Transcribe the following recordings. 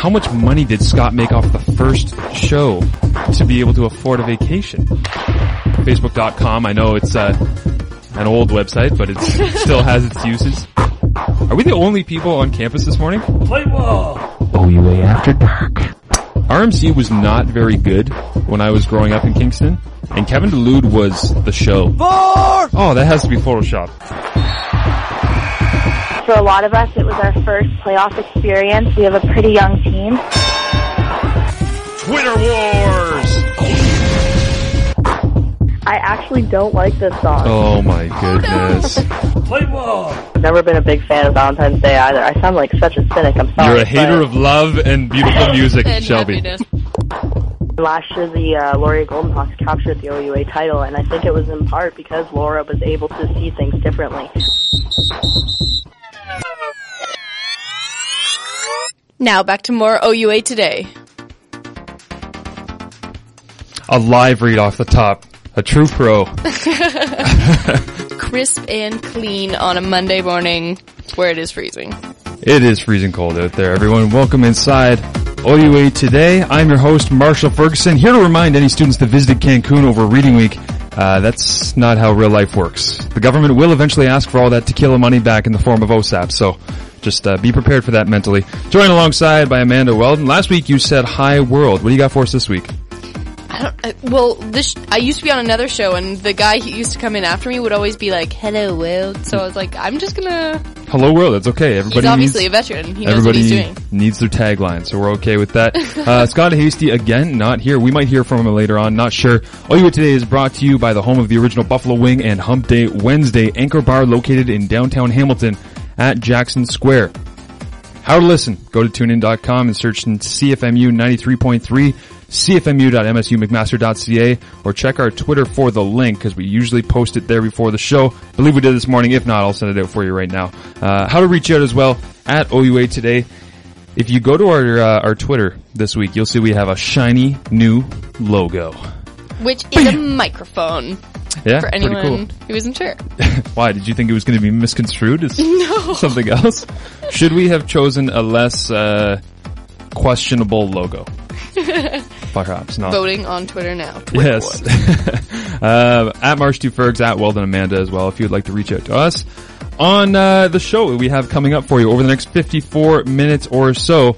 how much money did Scott make off the first show to be able to afford a vacation? Facebook.com, I know it's an old website, but it still has its uses. Are we the only people on campus this morning? Play ball! OUA After Dark. RMC was not very good when I was growing up in Kingston, and Kevin DeLude was the show. Oh, that has to be Photoshop. For a lot of us, it was our first playoff experience. We have a pretty young team. Twitter Wars! I actually don't like this song. Oh my goodness. Play ball! I've never been a big fan of Valentine's Day either. I sound like such a cynic, I'm sorry. You're a hater of love and beautiful music, And Shelby. happiness. Last year, the Laurier Golden Hawks captured the OUA title, and I think it was in part because Laura was able to see things differently. Now back to more OUA Today. A live read off the top. A true pro. Crisp and clean on a Monday morning where it is freezing. It is freezing cold out there, everyone. Welcome inside OUA Today. I'm your host, Marshall Ferguson, here to remind any students that visited Cancun over Reading Week. That's not how real life works. The government will eventually ask for all that tequila money back in the form of OSAP, so just be prepared for that mentally. Joined alongside by Amanda Weldon. Last week you said hi world. What do you got for us this week? I used to be on another show, and the guy who used to come in after me would always be like, hello world. So I was like, I'm just gonna... Hello world, that's okay. He's obviously a veteran. He knows what he's doing. Needs their tagline, so we're okay with that. Scott Hasty, again, not here. We might hear from him later on, not sure. OUA Today is brought to you by the home of the original Buffalo Wing and Hump Day Wednesday Anchor Bar located in downtown Hamilton at Jackson Square. How to listen? Go to tunein.com and search CFMU 93.3, cfmu.msumcmaster.ca, or check our Twitter for the link, because we usually post it there before the show. I believe we did this morning. If not, I'll send it out for you right now. How to reach out as well, at OUA Today. If you go to our Twitter this week, you'll see we have a shiny new logo. Which is a microphone. Yeah, for pretty anyone cool. who isn't sure. Why? Did you think it was going to be misconstrued as No. something else? Should we have chosen a less questionable logo? Perhaps not. Voting on Twitter now. Twitter Yes. Wars. At Marsh2Fergs, at Weldon Amanda as well, if you'd like to reach out to us. On the show that we have coming up for you over the next 54 minutes or so,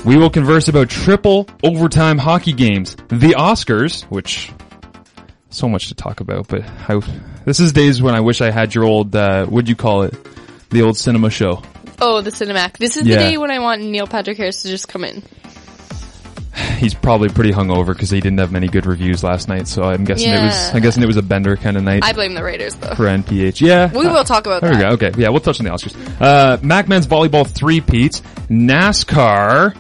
we will converse about triple overtime hockey games, the Oscars, which... so much to talk about, but this is days when I wish I had your old, what'd you call it? The old cinema show. Oh, the Cinemac. This is the day when I want Neil Patrick Harris to just come in. He's probably pretty hungover because he didn't have many good reviews last night, so I'm guessing it was a bender kind of night. I blame the Raiders though. For NPH. Yeah. We will talk about that. There we go. Okay. Yeah, we'll touch on the Oscars. Mac Men's volleyball three-peats, NASCAR.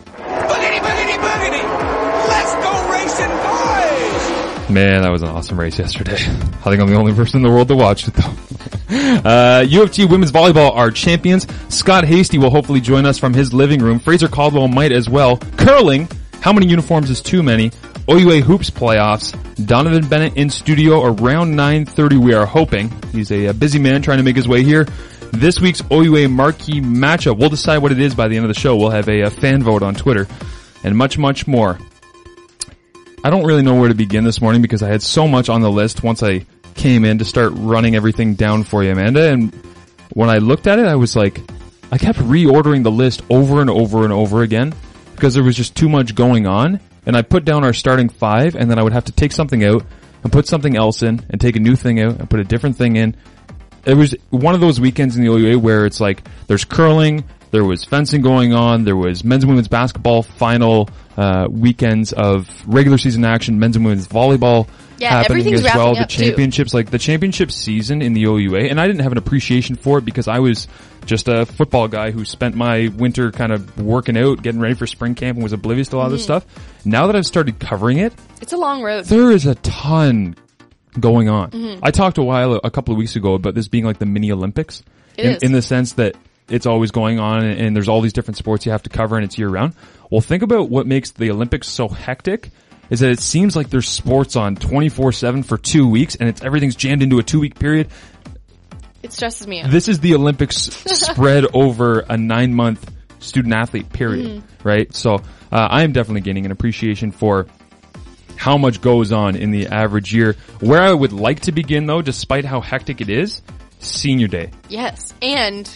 Man, that was an awesome race yesterday. I think I'm the only person in the world to watch it, though. U of T women's volleyball are champions. Scott Hasty will hopefully join us from his living room. Fraser Caldwell might as well. Curling, how many uniforms is too many? OUA Hoops playoffs. Donnovan Bennett in studio around 9:30, we are hoping. He's a busy man trying to make his way here. This week's OUA marquee matchup. We'll decide what it is by the end of the show. We'll have a fan vote on Twitter. And much, much more. I don't really know where to begin this morning because I had so much on the list once I came in to start running everything down for you, Amanda. And when I looked at it, I was like, I kept reordering the list over and over and over again because there was just too much going on. And I put down our starting five, and then I would have to take something out and put something else in and take a new thing out and put a different thing in. It was one of those weekends in the OUA where it's like there's curling, there was fencing going on, there was men's and women's basketball final weekends of regular season action, men's and women's volleyball happening as well. The championships, like the championship season in the OUA, and I didn't have an appreciation for it because I was just a football guy who spent my winter kind of working out, getting ready for spring camp, and was oblivious to a lot of this stuff. Now that I've started covering it, it's a long road. There is a ton going on. I talked a couple of weeks ago about this being like the mini Olympics in the sense that it's always going on and there's all these different sports you have to cover and it's year round. Well, think about what makes the Olympics so hectic is that it seems like there's sports on 24/7 for 2 weeks and everything's jammed into a 2-week period. It stresses me out. This is the Olympics spread over a 9-month student athlete, period. Right? So, I am definitely gaining an appreciation for how much goes on in the average year. Where I would like to begin, though, despite how hectic it is, senior day. Yes. And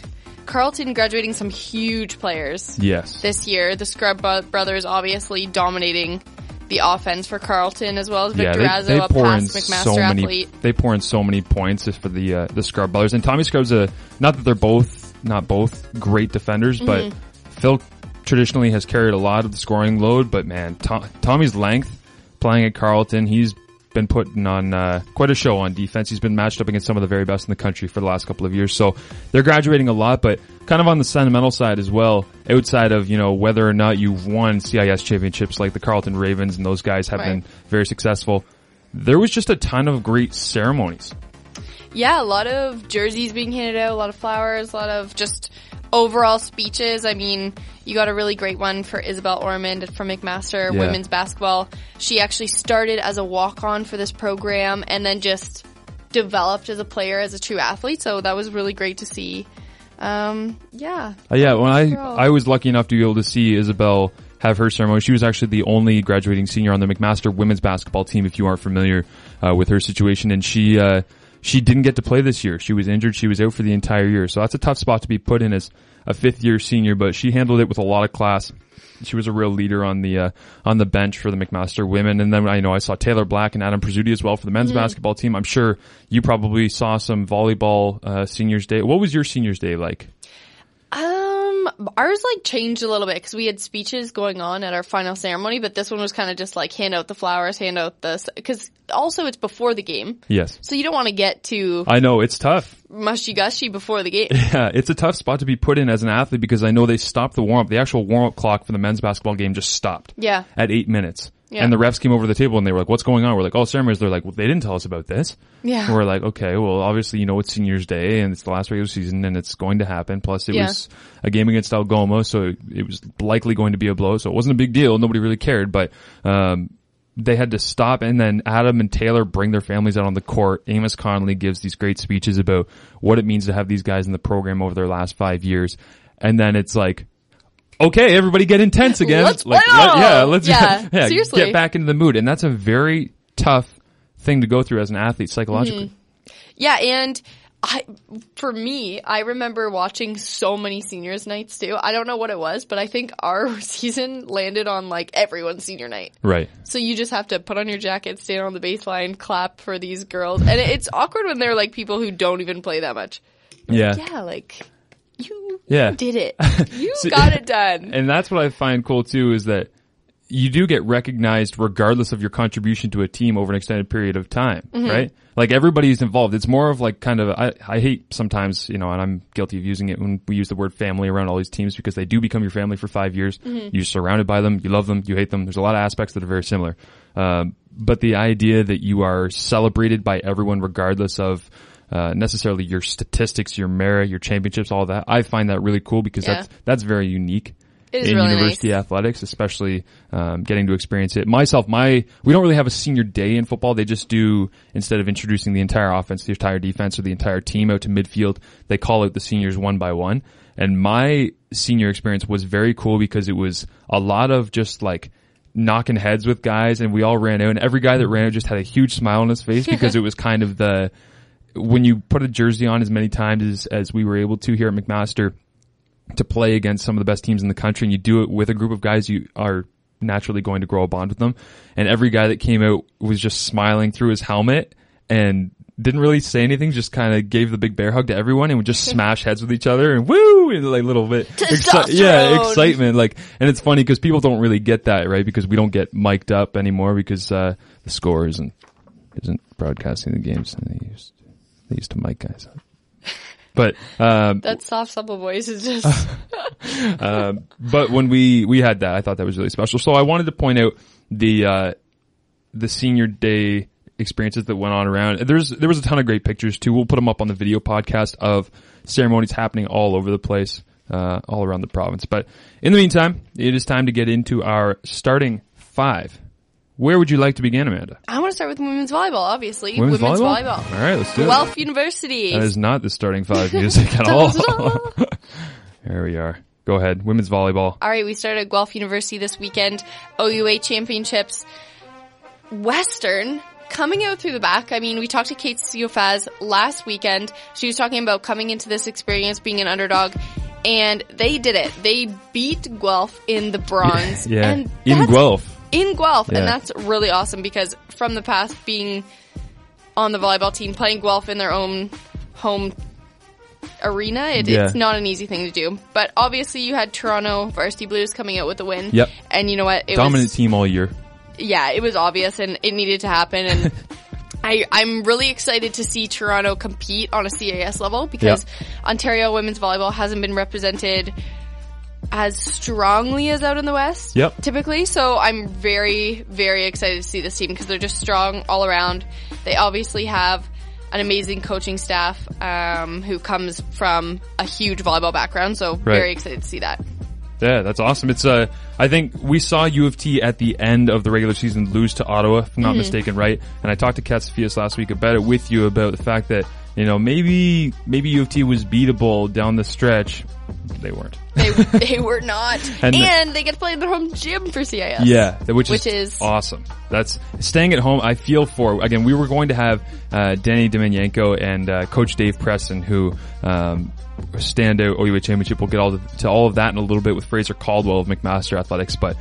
Carleton graduating some huge players. Yes. This year. The Scrub brothers obviously dominating the offense for Carleton, as well as Victor Razzo, a past McMaster athlete. They pour in so many points for the Scrub brothers. And Tommy Scrub's not that they're not both great defenders, but Phil traditionally has carried a lot of the scoring load. But man, Tommy's length playing at Carleton, he's been putting on quite a show on defense. He's been matched up against some of the very best in the country for the last couple of years. So they're graduating a lot, but kind of on the sentimental side as well, outside of, whether or not you've won CIS championships like the Carleton Ravens and those guys have been very successful. There was just a ton of great ceremonies. Yeah, a lot of jerseys being handed out, a lot of flowers, a lot of just overall speeches. I mean, you got a really great one for Isabel Ormond from McMaster women's basketball. She actually started as a walk-on for this program and then just developed as a player, as a true athlete. So that was really great to see. When I was lucky enough to be able to see Isabel have her ceremony. She was actually the only graduating senior on the McMaster women's basketball team, if you aren't familiar with her situation. And she didn't get to play this year. She was injured. She was out for the entire year. So that's a tough spot to be put in as a fifth-year senior, but she handled it with a lot of class. She was a real leader on the bench for the McMaster women. And then I saw Taylor Black and Adam Prezzuti as well for the men's basketball team. I'm sure you probably saw some volleyball seniors day. What was your seniors day like? Ours changed a little bit because we had speeches going on at our final ceremony, but this one was kind of just hand out the flowers, hand out because also it's before the game. Yes. So you don't want to get too. I know, it's tough. Mushy-gushy before the game. Yeah, it's a tough spot to be put in as an athlete because I know they stopped the warm-up. The actual warm-up clock for the men's basketball game just stopped. Yeah. At 8 minutes. Yeah. And the refs came over to the table and they were like, what's going on? We're like, oh, ceremonies. They're like, well, they didn't tell us about this. Yeah. And we're like, okay, well, obviously, it's seniors day and it's the last regular season and it's going to happen. Plus it was a game against Algoma, so it was likely going to be a blow. So it wasn't a big deal. Nobody really cared, but, they had to stop, and then Adam and Taylor bring their families out on the court. Amos Connolly gives these great speeches about what it means to have these guys in the program over their last 5 years. And then it's like, okay, everybody get intense again. Let's play on! Seriously. Get back into the mood. And that's a very tough thing to go through as an athlete psychologically. Yeah, and for me, I remember watching so many seniors nights too. I don't know what it was, but I think our season landed on everyone's senior night. Right. So you just have to put on your jacket, stand on the baseline, clap for these girls. And it's awkward when they're people who don't even play that much. Yeah. You did it. You got it done. And that's what I find cool too, is that you do get recognized regardless of your contribution to a team over an extended period of time, right? Everybody's involved. It's more of I hate sometimes, and I'm guilty of using it when we use the word family around all these teams because they do become your family for 5 years. You're surrounded by them. You love them. You hate them. There's a lot of aspects that are very similar. But the idea that you are celebrated by everyone regardless of necessarily your statistics, your merit, your championships, all that, I find that really cool because that's very unique. In really university athletics, especially getting to experience it. We don't really have a senior day in football. They just do, instead of introducing the entire offense, the entire defense, or the entire team out to midfield, they call out the seniors one by one. And my senior experience was very cool because it was a lot of just knocking heads with guys, and we all ran out, and every guy that ran out just had a huge smile on his face because it was kind of when you put a jersey on as many times as we were able to here at McMaster, to play against some of the best teams in the country, and you do it with a group of guys, you are naturally going to grow a bond with them. And every guy that came out was just smiling through his helmet and didn't really say anything, just kind of gave the big bear hug to everyone and would just smash heads with each other and woo, and little bit excitement. And it's funny because people don't really get that, right? Because we don't get mic'd up anymore because the score isn't broadcasting the games, and they used to mic guys up. But that soft, supple voice is just. But when we had that, I thought that was really special. So I wanted to point out the senior day experiences that went on around. There was a ton of great pictures too. We'll put them up on the video podcast of ceremonies happening all over the place, all around the province. But in the meantime, it is time to get into our starting five. Where would you like to begin, Amanda? I want to start with women's volleyball, obviously. Women's volleyball? All right, let's do it. Guelph University. That is not the starting five music at all. There we are. Go ahead. Women's volleyball. All right, we started at Guelph University this weekend. OUA Championships. Western coming out through the back. I mean, we talked to Kate Siofaz last weekend. She was talking about coming into this experience being an underdog, and they did it. They beat Guelph in the bronze. Yeah, and in Guelph. In Guelph, Yeah. and that's really awesome because from the past, being on the volleyball team, playing Guelph in their own home arena, it's not an easy thing to do. But obviously you had Toronto Varsity Blues coming out with the win. Yep. And you know what? Dominant team all year. Yeah, it was obvious and it needed to happen. And I'm really excited to see Toronto compete on a CAS level because Ontario women's volleyball hasn't been represented as strongly as out in the West typically. So I'm very, very excited to see this team because they're just strong all around. They obviously have an amazing coaching staff who comes from a huge volleyball background. So very excited to see that. Yeah, that's awesome. It's I think we saw U of T at the end of the regular season lose to Ottawa, if I'm not mistaken, right? And I talked to Kat Sofias last week about it with you, about the fact that, you know, maybe U of T was beatable down the stretch. They weren't. They were not. And they get to play in their home gym for CIS. Yeah, which is awesome. That's staying at home. I feel for, again, we were going to have Danny Domenienko and Coach Dave Preston, who standout OUA championship. We'll get to all of that in a little bit with Fraser Caldwell of McMaster Athletics, but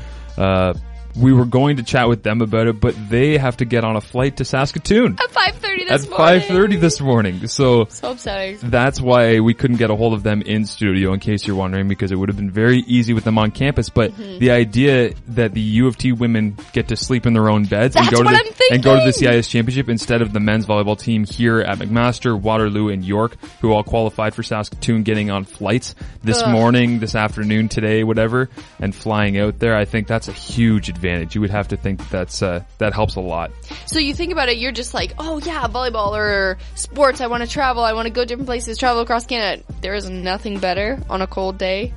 we were going to chat with them about it, but they have to get on a flight to Saskatoon at 5:30 this morning. At 5:30 this morning. So upsetting. That's why we couldn't get a hold of them in studio, in case you're wondering, because it would have been very easy with them on campus. But the idea that the U of T women get to sleep in their own beds and go to the CIS championship instead of the men's volleyball team here at McMaster, Waterloo, and York, who all qualified for Saskatoon, getting on flights this morning, this afternoon, today, whatever, and flying out there, I think that's a huge advantage. You would have to think that helps a lot. So you think about it, you're just like, oh yeah, volleyball or sports, I want to travel, I want to go different places, travel across Canada. There is nothing better on a cold day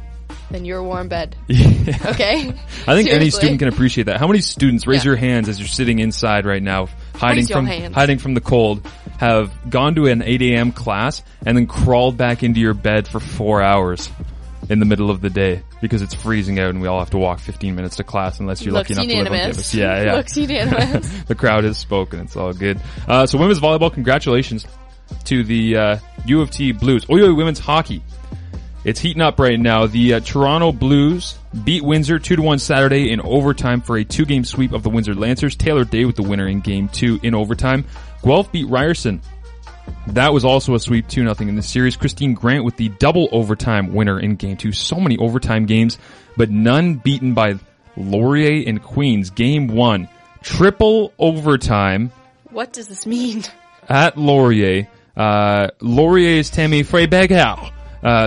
than your warm bed. Yeah. Okay? I think any student can appreciate that. How many students, raise your hands as you're sitting inside right now, hiding from the cold, have gone to an 8 a.m. class and then crawled back into your bed for 4 hours in the middle of the day because it's freezing out and we all have to walk 15 minutes to class unless you're lucky enough to live on campus. Yeah. Looks unanimous. The crowd has spoken. It's all good. So women's volleyball, congratulations to the U of T Blues. OUA women's hockey. It's heating up right now. The Toronto Blues beat Windsor 2-1 Saturday in overtime for a 2-game sweep of the Windsor Lancers. Taylor Day with the winner in Game 2 in overtime. Guelph beat Ryerson. That was also a sweep, 2-0 in the series. Christine Grant with the double overtime winner in Game 2. So many overtime games, but none beaten by Laurier and Queens. Game 1, triple overtime. What does this mean? At Laurier. Laurier's Tammy Freyberger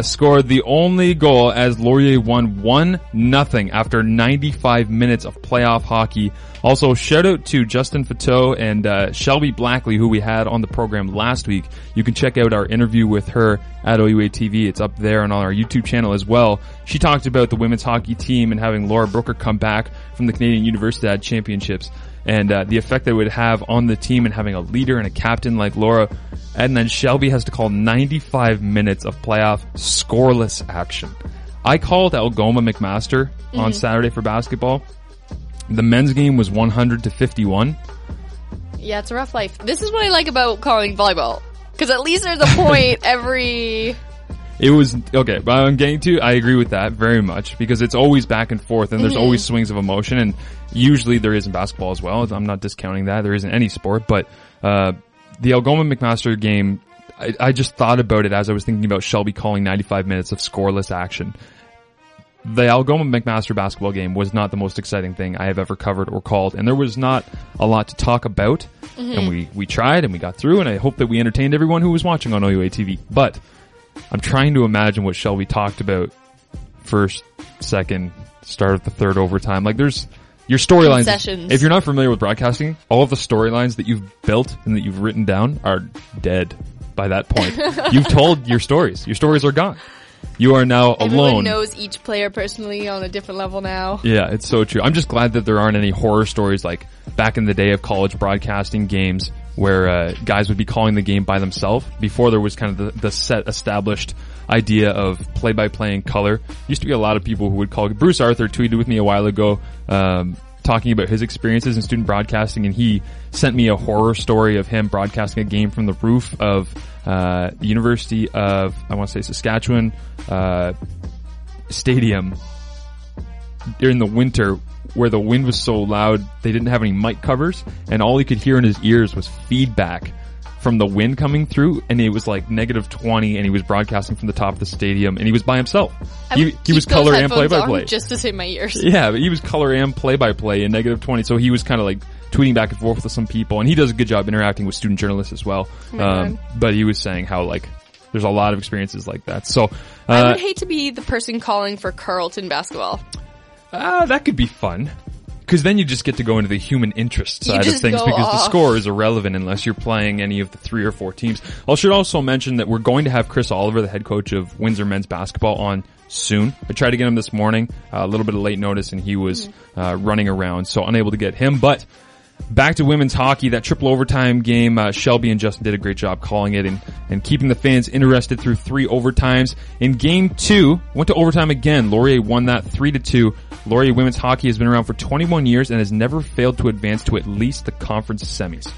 scored the only goal as Laurier won 1-0 after 95 minutes of playoff hockey. Also, shout out to Justin Fateau and Shelby Blackley, who we had on the program last week. You can check out our interview with her at OUA TV. It's up there and on our YouTube channel as well. She talked about the women's hockey team and having Laura Brooker come back from the Canadian Universidad Championships and the effect that it would have on the team and having a leader and a captain like Laura. And then Shelby has to call 95 minutes of playoff scoreless action. I called Algoma McMaster on Saturday for basketball. The men's game was 100-51. Yeah, it's a rough life. This is what I like about calling volleyball. Because at least there's a point every... It was, okay, but I'm getting to, I agree with that very much, because it's always back and forth, and there's always swings of emotion, and usually there is in basketball as well. I'm not discounting that. There isn't any sport, but the Algoma McMaster game, I just thought about it as I was thinking about Shelby calling 95 minutes of scoreless action. The Algoma McMaster basketball game was not the most exciting thing I have ever covered or called, and there was not a lot to talk about, and we tried and we got through, and I hope that we entertained everyone who was watching on OUA TV. But I'm trying to imagine what Shelby talked about first, second, start of the third overtime. Like there's your storylines. If you're not familiar with broadcasting, all of the storylines that you've built and that you've written down are dead by that point. You've told your stories. Your stories are gone. You are now alone. Everyone knows each player personally on a different level now. Yeah, it's so true. I'm just glad that there aren't any horror stories like back in the day of college broadcasting games where guys would be calling the game by themselves before there was kind of the set established idea of play-by-play in color. Used to be a lot of people who would call. Bruce Arthur tweeted with me a while ago talking about his experiences in student broadcasting, and he sent me a horror story of him broadcasting a game from the roof of the University of, I want to say, Saskatchewan stadium during the winter, where the wind was so loud they didn't have any mic covers, and all he could hear in his ears was feedback from the wind coming through, and it was like -20, and he was broadcasting from the top of the stadium, and he was by himself. He was color and play-by-play. Just to save my ears. Yeah, but he was color and play-by-play in -20, so he was kind of like tweeting back and forth with some people, and he does a good job interacting with student journalists as well. But he was saying how like there's a lot of experiences like that. So I would hate to be the person calling for Carleton basketball. That could be fun. Because then you just get to go into the human interest side of things, because the score is irrelevant unless you're playing any of the 3 or 4 teams. I should also mention that we're going to have Chris Oliver, the head coach of Windsor men's basketball, on soon. I tried to get him this morning, a little bit of late notice, and he was running around, so unable to get him. But back to women's hockey, that triple overtime game, Shelby and Justin did a great job calling it and keeping the fans interested through 3 overtimes. In game 2, went to overtime again. Laurier won that 3-2. Laurier women's hockey has been around for 21 years and has never failed to advance to at least the conference semis.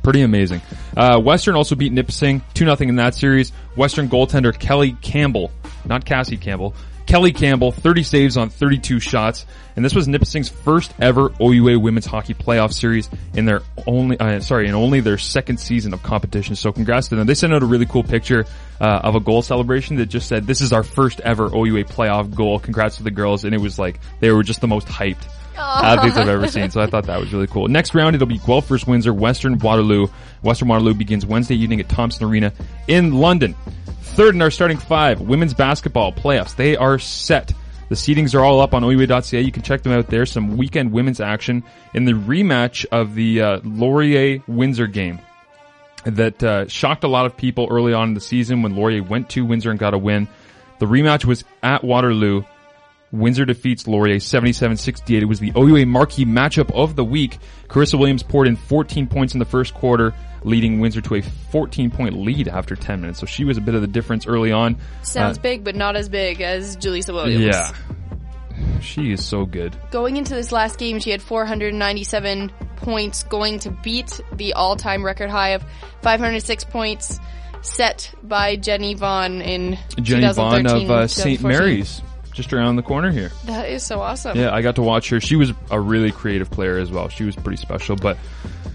Pretty amazing. Western also beat Nipissing 2-0 in that series. Western goaltender Kelly Campbell, not Cassie Campbell, Kelly Campbell, 30 saves on 32 shots, and this was Nipissing's first ever OUA women's hockey playoff series in their only their second season of competition. So congrats to them. They sent out a really cool picture of a goal celebration that just said, "This is our first ever OUA playoff goal. Congrats to the girls." And it was like they were just the most hyped athletes I've ever seen. So I thought that was really cool. Next round, it'll be Guelph versus Windsor, Western Waterloo. Western Waterloo begins Wednesday evening at Thompson Arena in London. Third in our starting 5, women's basketball playoffs. They are set. The seedings are all up on OUA.ca. You can check them out there. Some weekend women's action in the rematch of the Laurier-Windsor game that shocked a lot of people early on in the season when Laurier went to Windsor and got a win. The rematch was at Waterloo. Windsor defeats Laurier 77-68. It was the OUA marquee matchup of the week. Carissa Williams poured in 14 points in the first quarter, leading Windsor to a 14-point lead after 10 minutes. So she was a bit of the difference early on. Sounds big, but not as big as Julissa Williams. Yeah. She is so good. Going into this last game, she had 497 points, going to beat the all-time record high of 506 points set by Jenny Vaughn in 2013. Jenny Vaughn of St. Mary's, just around the corner here. That is so awesome. Yeah, I got to watch her. She was a really creative player as well. She was pretty special. But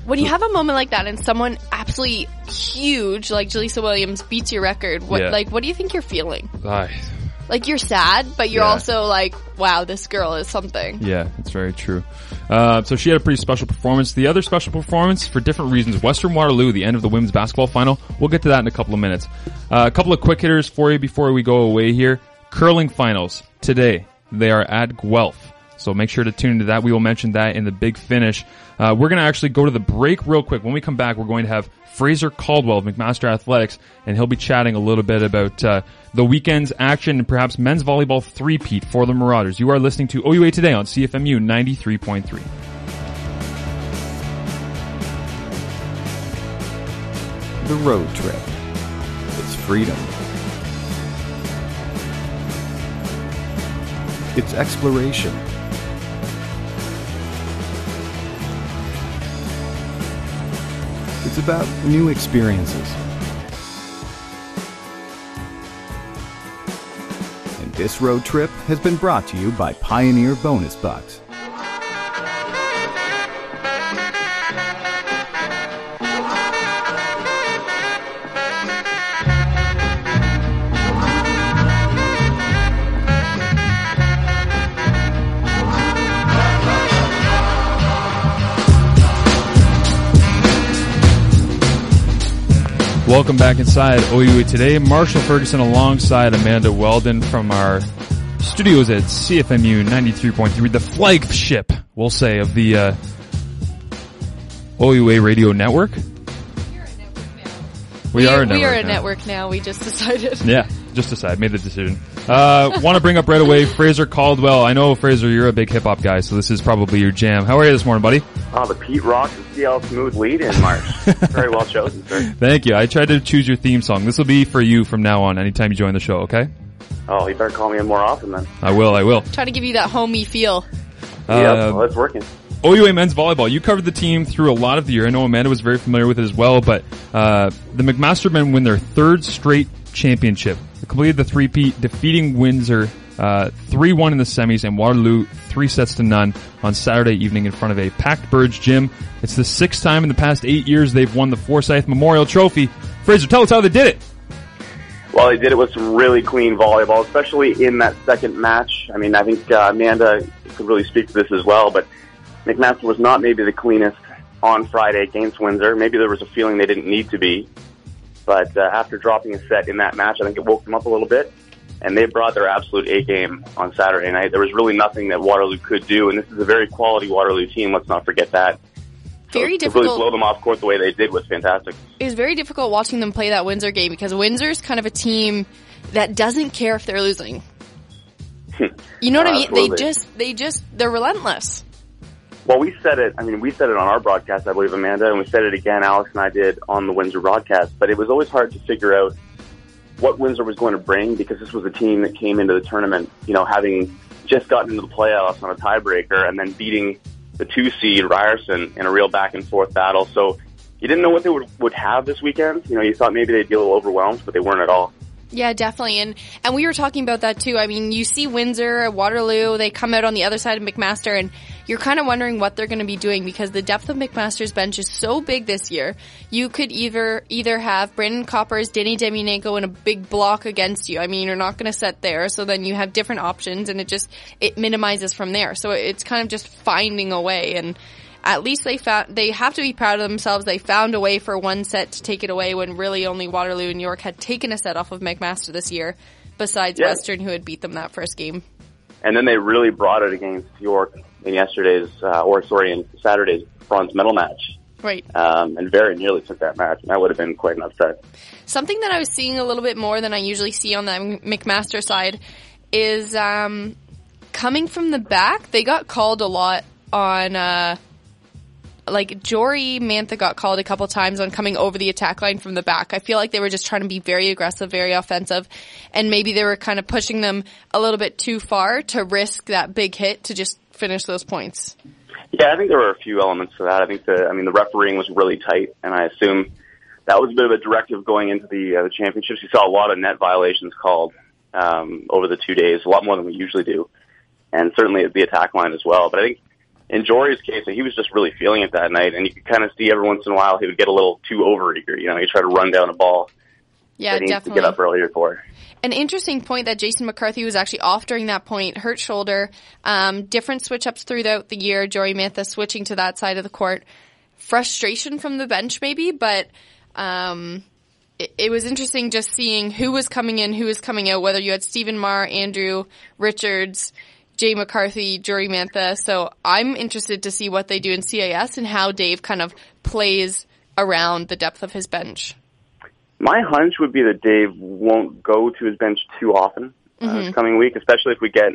when you have a moment like that and someone absolutely huge like Julissa Williams beats your record, what do you think you're feeling? Like, you're sad, but you're also like, wow, this girl is something. Yeah, that's very true. So she had a pretty special performance. The other special performance, for different reasons, Western Waterloo, the end of the women's basketball final. We'll get to that in a couple of minutes. A couple of quick hitters for you before we go away here. Curling finals today. They are at Guelph. So make sure to tune into that. We will mention that in the big finish. We're going to actually go to the break real quick. When we come back, we're going to have Fraser Caldwell of McMaster Athletics, and he'll be chatting a little bit about the weekend's action and perhaps men's volleyball three-peat for the Marauders. You are listening to OUA Today on CFMU 93.3. The road trip. It's freedom. It's exploration. It's about new experiences. And this road trip has been brought to you by Pioneer Bonus Bucks. Welcome back inside OUA Today. Marshall Ferguson alongside Amanda Weldon from our studios at CFMU 93.3, the flagship, we'll say, of the OUA radio network. We are a network now. We just decided. Yeah. Just decide. Made the decision. Want to bring up right away Fraser Caldwell. I know, Fraser, you're a big hip-hop guy, so this is probably your jam. How are you this morning, buddy? Oh, the Pete Rock and CL Smooth lead in March. Very well chosen, sir. Thank you. I tried to choose your theme song. This will be for you from now on, anytime you join the show, okay? Oh, you better call me in more often then. I will. Try to give you that homey feel. Yep, well, it's working. OUA men's volleyball. You covered the team through a lot of the year. I know Amanda was very familiar with it as well, but the McMaster men win their third straight championship. They completed the three-peat, defeating Windsor 3-1 in the semis and Waterloo 3-0 on Saturday evening in front of a packed Burge gym. It's the sixth time in the past 8 years they've won the Forsyth Memorial Trophy. Fraser, tell us how they did it. Well, they did it with some really clean volleyball, especially in that second match. I mean, I think Amanda could really speak to this as well, but McMaster was not maybe the cleanest on Friday against Windsor. Maybe there was a feeling they didn't need to be. But after dropping a set in that match, I think it woke them up a little bit. And they brought their absolute A-game on Saturday night. There was really nothing that Waterloo could do. And this is a very quality Waterloo team. Let's not forget that. Very so difficult. To really blow them off court the way they did was fantastic. It was very difficult watching them play that Windsor game because Windsor's kind of a team that doesn't care if they're losing. You know what I mean? They're relentless. Well, we said it on our broadcast, I believe, Amanda, and we said it again, Alex and I did on the Windsor broadcast, but it was always hard to figure out what Windsor was going to bring because this was a team that came into the tournament, having just gotten into the playoffs on a tiebreaker and then beating the 2 seed Ryerson in a real back and forth battle. So you didn't know what they would have this weekend. You thought maybe they'd be a little overwhelmed, but they weren't at all. Yeah, definitely. And we were talking about that too. I mean, you see Windsor, Waterloo, they come out on the other side of McMaster and you're kind of wondering what they're going to be doing because the depth of McMaster's bench is so big this year. You could either have Brandon Coppers, Danny Demianenko in a big block against you. I mean, you're not going to set there. So then you have different options and it minimizes from there. So it's kind of just finding a way. And at least they have to be proud of themselves. They found a way for one set to take it away when really only Waterloo and York had taken a set off of McMaster this year, besides Western, who had beat them that first game. And then they really brought it against York in Saturday's bronze medal match. Right. And very nearly took that match, and that would have been quite an upset. Something that I was seeing a little bit more than I usually see on the McMaster side is coming from the back. They got called a lot on Jory Mantha got called a couple times on coming over the attack line from the back. I feel like they were just trying to be very aggressive, very offensive, and maybe they were kind of pushing them a little bit too far to risk that big hit to just finish those points. Yeah, I think there were a few elements to that. I think the refereeing was really tight, and I assume that was a bit of a directive going into the championships. You saw a lot of net violations called over the 2 days, a lot more than we usually do, and certainly at the attack line as well. But I think in Jory's case, he was just really feeling it that night, and you could kind of see every once in a while he would get a little too overeager. He tried to run down a ball. Yeah, that he definitely. Needs to get up earlier for. An interesting point that Jason McCarthy was actually off during that point, hurt shoulder, different switch-ups throughout the year, Jory Mantha switching to that side of the court. Frustration from the bench maybe, but it was interesting just seeing who was coming in, who was coming out, whether you had Stephen Marr, Andrew, Richards, Jay McCarthy, Jory Mantha. So I'm interested to see what they do in CIS and how Dave kind of plays around the depth of his bench. My hunch would be that Dave won't go to his bench too often this coming week, especially if we get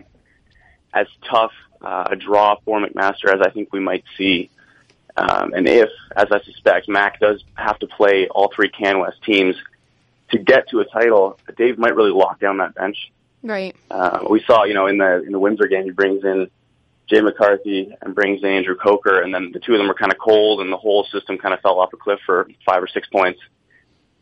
as tough a draw for McMaster as I think we might see. And if, as I suspect, Mac does have to play all three CanWest teams to get to a title, Dave might really lock down that bench. Right. We saw, in the Windsor game, he brings in Jay McCarthy and brings in Andrew Coker, and then the two of them were kind of cold, and the whole system kind of fell off a cliff for 5 or 6 points,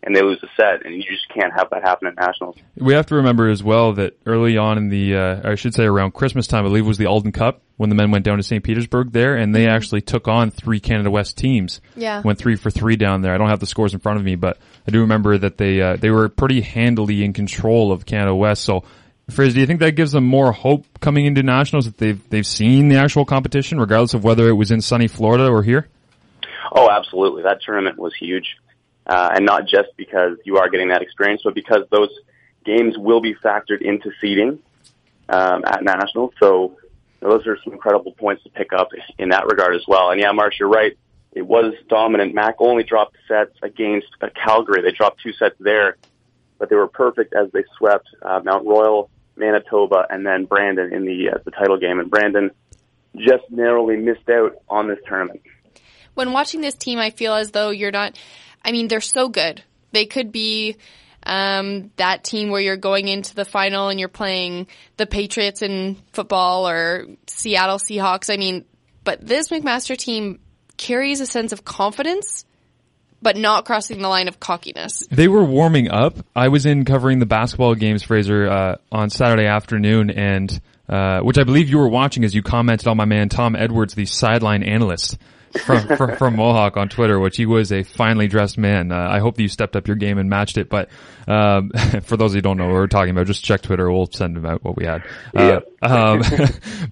and they lose the set, and you just can't have that happen at Nationals. We have to remember as well that early on in the, I should say around Christmas time, I believe it was the Alden Cup, when the men went down to St. Petersburg there, and they actually took on 3 Canada West teams. Yeah. Went 3 for 3 down there. I don't have the scores in front of me, but I do remember that they were pretty handily in control of Canada West, so Fraser, do you think that gives them more hope coming into Nationals that they've seen the actual competition, regardless of whether it was in sunny Florida or here? Oh, absolutely. That tournament was huge. And not just because you are getting that experience, but because those games will be factored into seeding at Nationals. So those are some incredible points to pick up in that regard as well. And yeah, Marsh, you're right. It was dominant. Mac only dropped sets against Calgary. They dropped 2 sets there. but they were perfect as they swept Mount Royal, Manitoba, and then Brandon in the title game. And Brandon just narrowly missed out on this tournament. When watching this team, I feel as though you're not, I mean, they're so good. They could be that team where you're going into the final and you're playing the Patriots in football or Seattle Seahawks. I mean, but this McMaster team carries a sense of confidence, but not crossing the line of cockiness. They were warming up. I was in covering the basketball games, Fraser, on Saturday afternoon, and which I believe you were watching as you commented on my man Tom Edwards, the sideline analyst from Mohawk on Twitter, which he was a finely dressed man. I hope that you stepped up your game and matched it. But for those who don't know what we're talking about, just check Twitter. We'll send them out what we had.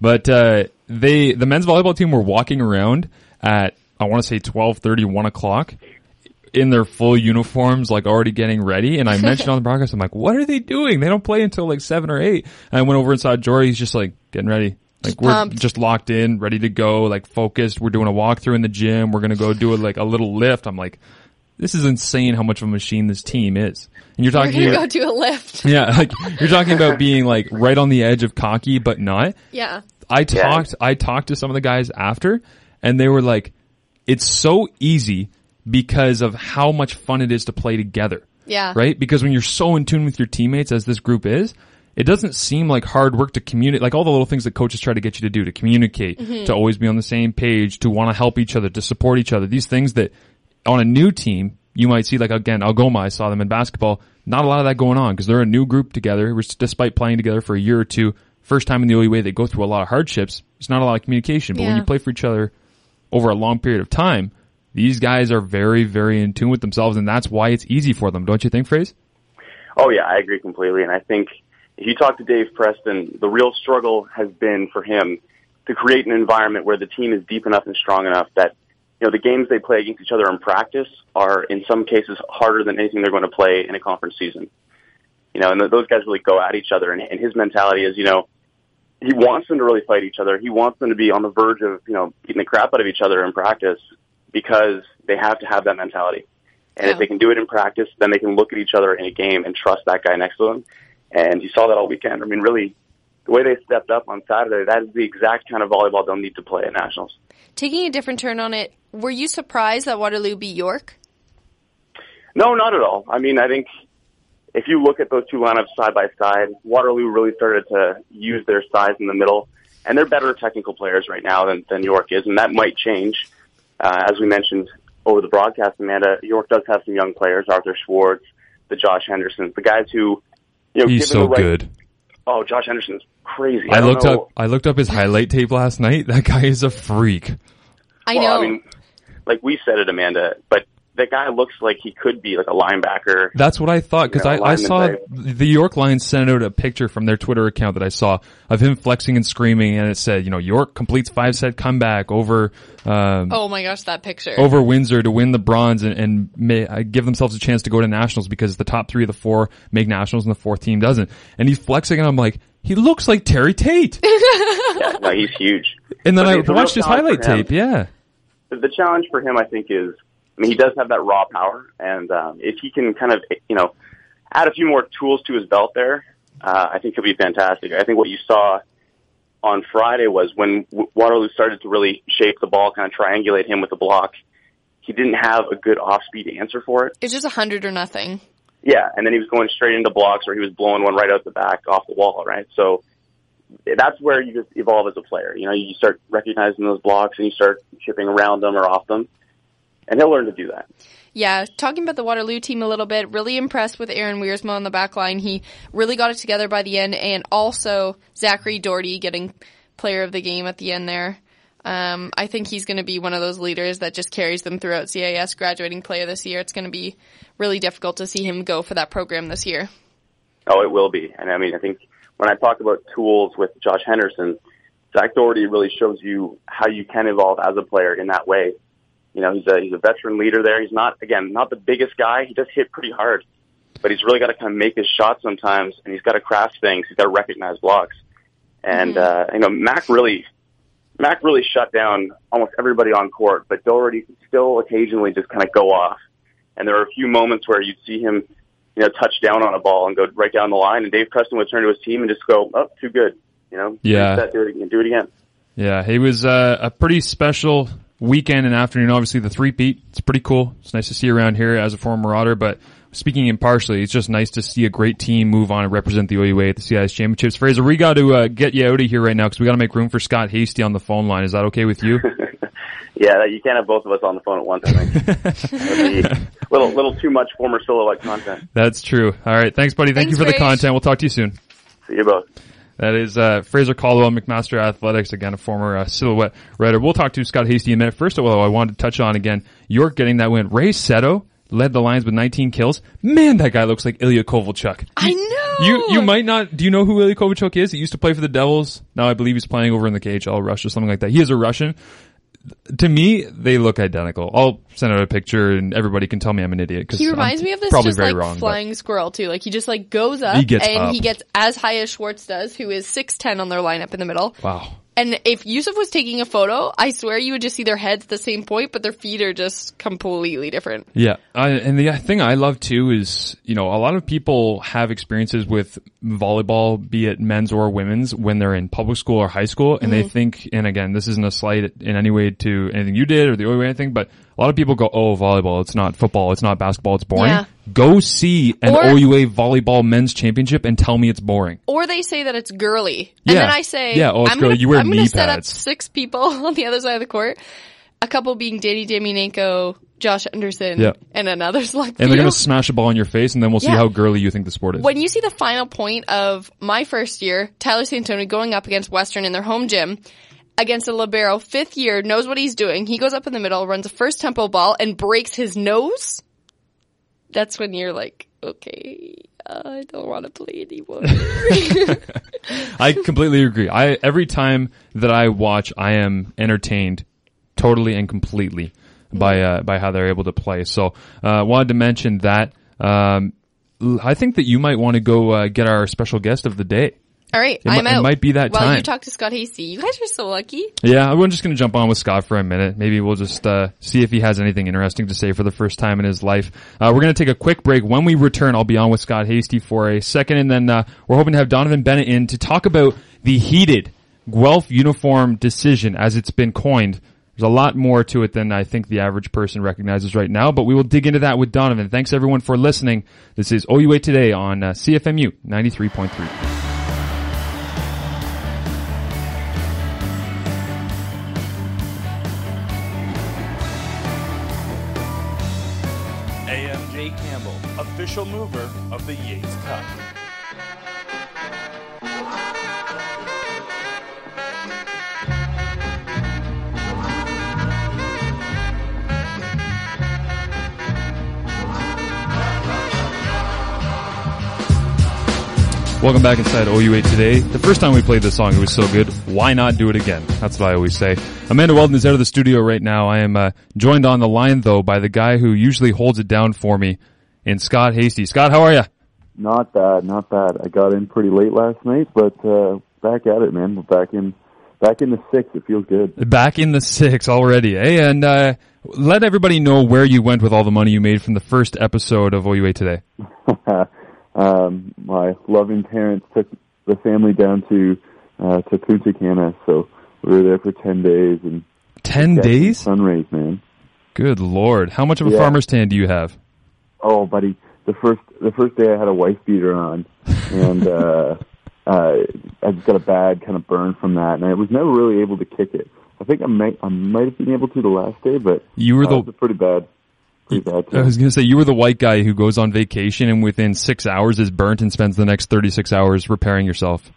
But the men's volleyball team were walking around at, I want to say 12:30, 1 o'clock. In their full uniforms, like already getting ready. And I mentioned on the broadcast, I'm like, what are they doing? They don't play until like 7 or 8. And I went over and saw Jory. He's just like getting ready. Like we're pumped. Just locked in, ready to go, like focused. We're doing a walkthrough in the gym. We're going to go do a little lift. I'm like, this is insane how much of a machine this team is. And you're talking We're going to go do a lift. Yeah. Like you're talking about being like right on the edge of cocky, but not. Yeah. I talked to some of the guys after and they were like, it's so easy because of how much fun it is to play together. Yeah. Right? Because when you're so in tune with your teammates as this group is, it doesn't seem like hard work to communicate, like all the little things that coaches try to get you to do, to communicate, to always be on the same page, to want to help each other, to support each other. These things that on a new team, you might see, like again, Algoma, I saw them in basketball, not a lot of that going on because they're a new group together, despite playing together for a year or two. First time in the OUA, they go through a lot of hardships. There's not a lot of communication, but when you play for each other over a long period of time, these guys are very, very in tune with themselves, and that's why it's easy for them. Don't you think, Fraser? Oh, yeah, I agree completely. And I think if you talk to Dave Preston, the real struggle has been for him to create an environment where the team is deep enough and strong enough that, you know, the games they play against each other in practice are, in some cases, harder than anything they're going to play in a conference season. You know, and those guys really go at each other. And his mentality is, you know, he wants them to really fight each other. He wants them to be on the verge of, you know, beating the crap out of each other in practice, because they have to have that mentality. And if they can do it in practice, then they can look at each other in a game and trust that guy next to them. And you saw that all weekend. I mean, really, the way they stepped up on Saturday, that is the exact kind of volleyball they'll need to play at Nationals. Taking a different turn on it, were you surprised that Waterloo beat York? No, not at all. I mean, I think if you look at those two lineups side by side, Waterloo really started to use their size in the middle. And they're better technical players right now than York is, and that might change. As we mentioned over the broadcast, Amanda, York does have some young players, Arthur Schwartz, the Josh Hendersons, the guys who, you know, he's so good. Oh, Josh Henderson's crazy. I looked up his highlight tape last night. That guy is a freak. I know. I mean, like we said it, Amanda, but the guy looks like he could be like a linebacker. That's what I thought, because I saw the York Lions sent out a picture from their Twitter account that I saw of him flexing and screaming, and it said, you know, York completes 5-set comeback over oh my gosh, that picture. Over Windsor to win the bronze and give themselves a chance to go to nationals, because the top 3 of the 4 make nationals and the 4th team doesn't. And he's flexing, and I'm like, he looks like Terry Tate. Yeah, no, he's huge. And then I watched his highlight tape, yeah. The challenge for him, I think, is, I mean, he does have that raw power, and if he can kind of, you know, add a few more tools to his belt there, I think he'll be fantastic. I think what you saw on Friday was when Waterloo started to really shape the ball, kind of triangulate him with the block, he didn't have a good off-speed answer for it. It's just 100 or nothing. Yeah, and then he was going straight into blocks, or he was blowing one right out the back off the wall, right? So that's where you just evolve as a player. You know, you start recognizing those blocks, and you start chipping around them or off them. And he'll learn to do that. Yeah, talking about the Waterloo team a little bit, really impressed with Aaron Wiersma on the back line. He really got it together by the end, and also Zachary Doherty getting player of the game at the end there. I think he's going to be one of those leaders that just carries them throughout CIS, graduating player this year. It's going to be really difficult to see him go for that program this year. Oh, it will be. And I mean, I think when I talk about tools with Josh Henderson, Zach Doherty really shows you how you can evolve as a player in that way. You know, he's a veteran leader there. He's not the biggest guy. He does hit pretty hard, but he's really got to kind of make his shot sometimes, and he's got to craft things. He's got to recognize blocks. And, you know, Mac really shut down almost everybody on court, but Doherty can still occasionally just kind of go off. And there are a few moments where you'd see him, you touch down on a ball and go right down the line. And Dave Preston would turn to his team and just go, "Oh, too good." Yeah. Do it again. Yeah, it was a pretty special weekend and afternoon. Obviously, the three-peat, it's pretty cool. It's nice to see around here as a former Marauder, but speaking impartially, it's just nice to see a great team move on and represent the OUA at the CIS Championships. Fraser, we got to get you out of here right now because we got to make room for Scott Hasty on the phone line. Is that okay with you? Yeah, you can't have both of us on the phone at once, I think. That would be a little too much former silhouette content. That's true. All right, thanks, buddy. Thank you for the content. We'll talk to you soon. See you both. That is Fraser Caldwell of McMaster Athletics, again, a former silhouette writer. We'll talk to Scott Hasty in a minute. First of all, I wanted to touch on, again, York getting that win. Ray Seto led the Lions with 19 kills. Man, that guy looks like Ilya Kovalchuk. I know! You might not... Do you know who Ilya Kovalchuk is? He used to play for the Devils. Now I believe he's playing over in the KHL Russia or something like that. He is a Russian. To me, they look identical. I'll send out a picture and everybody can tell me I'm an idiot. He reminds me of this just like wrong, flying squirrel too. Like he just like goes up he gets as high as Schwartz does, who is 6'10" on their lineup in the middle. Wow. And if Yusuf was taking a photo, I swear you would just see their heads at the same point, but their feet are just completely different. Yeah. And the thing I love too is, a lot of people have experiences with volleyball, be it men's or women's, when they're in public school or high school, and they think, and again, this isn't a slight in any way to anything you did or the OUA or anything, but a lot of people go, oh, volleyball, it's not football, it's not basketball, it's boring. Yeah. Go see an OUA volleyball men's championship and tell me it's boring. Or they say that it's girly. And then I say, it's girly. You wear knee pads. I'm going to set up 6 people on the other side of the court. A couple being Danny Damianenko, Josh Anderson, and another select few. And they're going to smash a ball in your face, and then we'll see how girly you think the sport is. When you see the final point of my first year, Tyler Santoni going up against Western in their home gym, against a libero, 5th year, knows what he's doing. He goes up in the middle, runs a first tempo ball, and breaks his nose. That's when you're like, okay, I don't want to play anymore. I completely agree. Every time that I watch, I am entertained totally and completely by how they're able to play. So, wanted to mention that. I think that you might want to go get our special guest of the day. All right, I'm out. It might be that time. Well, you talked to Scott Hasty. You guys are so lucky. Yeah, I'm just going to jump on with Scott for a minute. Maybe we'll just see if he has anything interesting to say for the first time in his life. We're going to take a quick break. When we return, I'll be on with Scott Hasty for a second, and then we're hoping to have Donnovan Bennett in to talk about the heated Guelph uniform decision as it's been coined. There's a lot more to it than I think the average person recognizes right now, but we will dig into that with Donnovan. Thanks everyone for listening. This is OUA Today on CFMU 93.3. Official mover of the Yates Cup. Welcome back inside OUA Today. The first time we played this song, it was so good. Why not do it again? That's what I always say. Amanda Weldon is out of the studio right now. I am joined on the line, though, by the guy who usually holds it down for me, in Scott Hasty. Scott, how are you? Not bad. I got in pretty late last night, but back at it, man. We're back in the 6. It feels good. Back in the 6 already, eh? And let everybody know where you went with all the money you made from the first episode of OUA Today. My loving parents took the family down to Punta Cana, so we were there for 10 days. And 10 days? Sun rays, man. Good Lord. How much of a farmer's tan do you have? Oh, buddy, the first day I had a wife beater on, and I just got a bad kind of burn from that, and I was never really able to kick it. I think I might have been able to the last day, but you were it was pretty bad. I was going to say, you were the white guy who goes on vacation and within 6 hours is burnt and spends the next 36 hours repairing yourself.